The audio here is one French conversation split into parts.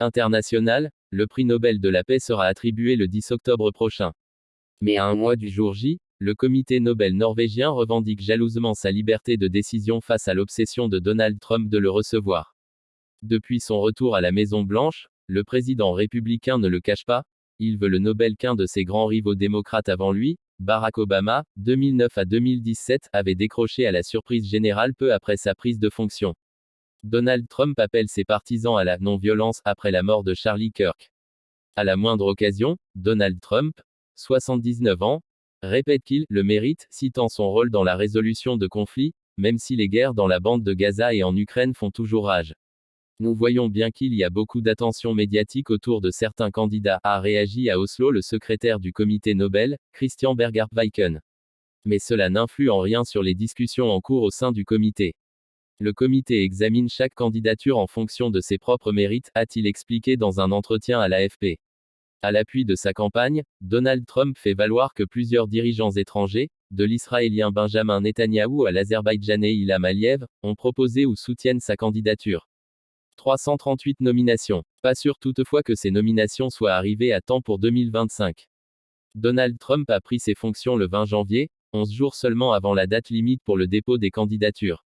international, le prix Nobel de la paix sera attribué le 10 octobre prochain. Mais à un mois du jour J, le comité Nobel norvégien revendique jalousement sa liberté de décision face à l'obsession de Donald Trump de le recevoir. Depuis son retour à la Maison-Blanche, le président républicain ne le cache pas, il veut le Nobel qu'un de ses grands rivaux démocrates avant lui, Barack Obama, 2009 à 2017, avait décroché à la surprise générale peu après sa prise de fonction. Donald Trump appelle ses partisans à la non-violence après la mort de Charlie Kirk. À la moindre occasion, Donald Trump, 79 ans, répète qu'il le mérite, citant son rôle dans la résolution de conflits, même si les guerres dans la bande de Gaza et en Ukraine font toujours rage. Nous voyons bien qu'il y a beaucoup d'attention médiatique autour de certains candidats, a réagi à Oslo le secrétaire du comité Nobel, Christian Berger Viken. Mais cela n'influe en rien sur les discussions en cours au sein du comité. Le comité examine chaque candidature en fonction de ses propres mérites, a-t-il expliqué dans un entretien à l'AFP. À l'appui de sa campagne, Donald Trump fait valoir que plusieurs dirigeants étrangers, de l'Israélien Benjamin Netanyahou à l'Azerbaïdjanais Ilham Aliyev, ont proposé ou soutiennent sa candidature. 338 nominations. Pas sûr toutefois que ces nominations soient arrivées à temps pour 2025. Donald Trump a pris ses fonctions le 20 janvier, 11 jours seulement avant la date limite pour le dépôt des candidatures.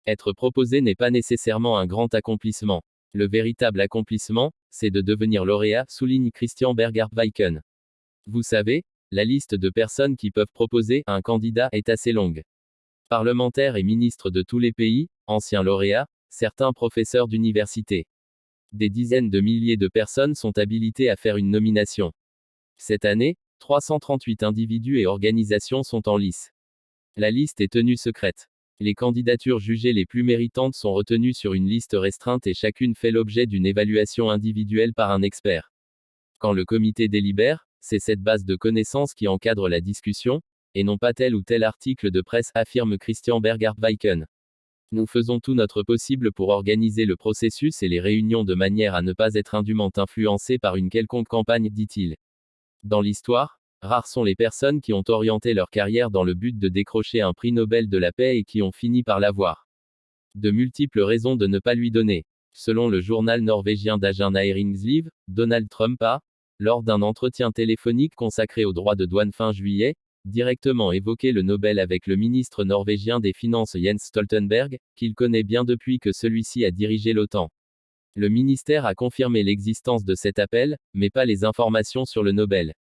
Être proposé n'est pas nécessairement un grand accomplissement. Le véritable accomplissement, c'est de devenir lauréat, souligne Christian Berger Viken. Vous savez, la liste de personnes qui peuvent proposer un candidat est assez longue. Parlementaires et ministres de tous les pays, anciens lauréats, certains professeurs d'université. Des dizaines de milliers de personnes sont habilitées à faire une nomination. Cette année, 338 individus et organisations sont en lice. La liste est tenue secrète. Les candidatures jugées les plus méritantes sont retenues sur une liste restreinte et chacune fait l'objet d'une évaluation individuelle par un expert. Quand le comité délibère, c'est cette base de connaissances qui encadre la discussion, et non pas tel ou tel article de presse, affirme Christian Berger Viken. Nous faisons tout notre possible pour organiser le processus et les réunions de manière à ne pas être indûment influencés par une quelconque campagne, dit-il. Dans l'histoire, rares sont les personnes qui ont orienté leur carrière dans le but de décrocher un prix Nobel de la paix et qui ont fini par l'avoir. De multiples raisons de ne pas lui donner. Selon le journal norvégien Dagen Næringsliv, Donald Trump a, lors d'un entretien téléphonique consacré aux droits de douane fin juillet, directement évoqué le Nobel avec le ministre norvégien des Finances Jens Stoltenberg, qu'il connaît bien depuis que celui-ci a dirigé l'OTAN. Le ministère a confirmé l'existence de cet appel, mais pas les informations sur le Nobel.